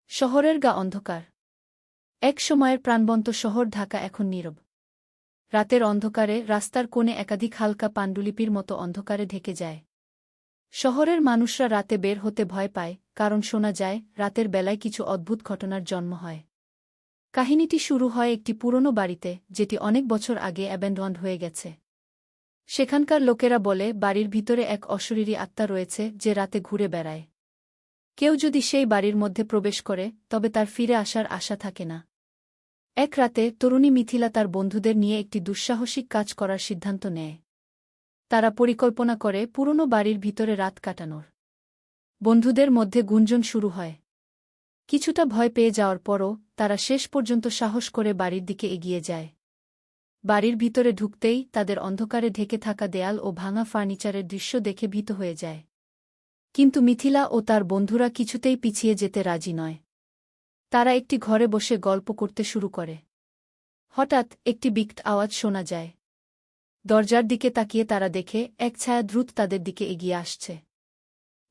শহরের গা অন্ধকার। এক সময়ের প্রাণবন্ত শহর ঢাকা এখন নীরব। রাতের অন্ধকারে রাস্তার কোণে একাধিক হালকা পাণ্ডুলিপির মতো অন্ধকারে ঢেকে যায়। শহরের মানুষরা রাতে বের হতে ভয় পায়, কারণ শোনা যায় রাতের বেলায় কিছু অদ্ভুত ঘটনার জন্ম হয়। কাহিনীটি শুরু হয় একটি পুরনো বাড়িতে, যেটি অনেক বছর আগে অ্যাবেন্ডন্ড হয়ে গেছে। সেখানকার লোকেরা বলে বাড়ির ভিতরে এক অশরীরী আত্মা রয়েছে যে রাতে ঘুরে বেড়ায়। কেউ যদি সেই বাড়ির মধ্যে প্রবেশ করে তবে তার ফিরে আসার আশা থাকে না। এক রাতে তরুণী মিথিলা তার বন্ধুদের নিয়ে একটি দুঃসাহসিক কাজ করার সিদ্ধান্ত নেয়। তারা পরিকল্পনা করে পুরনো বাড়ির ভিতরে রাত কাটানোর। বন্ধুদের মধ্যে গুঞ্জন শুরু হয়। কিছুটা ভয় পেয়ে যাওয়ার পরও তারা শেষ পর্যন্ত সাহস করে বাড়ির দিকে এগিয়ে যায়। বাড়ির ভিতরে ঢুকতেই তাদের অন্ধকারে ঢেকে থাকা দেয়াল ও ভাঙা ফার্নিচারের দৃশ্য দেখে ভীত হয়ে যায়। কিন্তু মিথিলা ও তার বন্ধুরা কিছুতেই পিছিয়ে যেতে রাজি নয়। তারা একটি ঘরে বসে গল্প করতে শুরু করে। হঠাৎ একটি বিকট আওয়াজ শোনা যায়। দরজার দিকে তাকিয়ে তারা দেখে এক ছায়া দ্রুত তাদের দিকে এগিয়ে আসছে।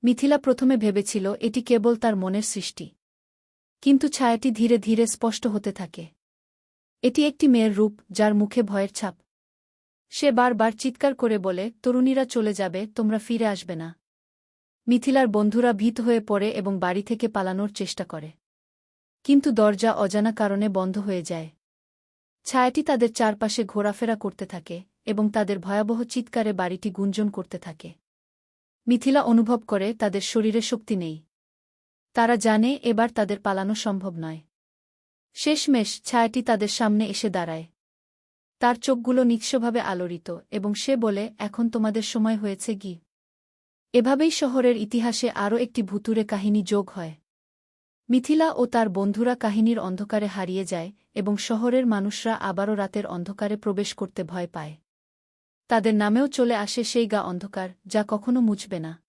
মিথিলা প্রথমে ভেবেছিল এটি কেবল তার মনের সৃষ্টি। কিন্তু ছায়াটি ধীরে ধীরে স্পষ্ট হতে থাকে। এটি একটি মেয়ের রূপ, যার মুখে ভয়ের ছাপ। সে বারবার চিৎকার করে বলে, তরুণীরা চলে যাবে, তোমরা ফিরে আসবে না। মিথিলার বন্ধুরা ভীত হয়ে পড়ে এবং বাড়ি থেকে পালানোর চেষ্টা করে। কিন্তু দরজা অজানা কারণে বন্ধ হয়ে যায়। ছায়াটি তাদের চারপাশে ঘোরাফেরা করতে থাকে এবং তাদের ভয়াবহ চিৎকারে বাড়িটি গুঞ্জন করতে থাকে। মিথিলা অনুভব করে তাদের শরীরে শক্তি নেই। তারা জানে এবার তাদের পালানো সম্ভব নয়। শেষমেশ ছায়াটি তাদের সামনে এসে দাঁড়ায়। তার চোখগুলো নিঃস্বভাবে আলোড়িত এবং সে বলে, এখন তোমাদের সময় হয়েছে গি। এভাবেই শহরের ইতিহাসে আরও একটি ভুতুড়ে কাহিনী যোগ হয়। মিথিলা ও তার বন্ধুরা কাহিনীর অন্ধকারে হারিয়ে যায় এবং শহরের মানুষরা আবারও রাতের অন্ধকারে প্রবেশ করতে ভয় পায়। তাদের নামেও চলে আসে সেই গা অন্ধকার, যা কখনো মুছবে না।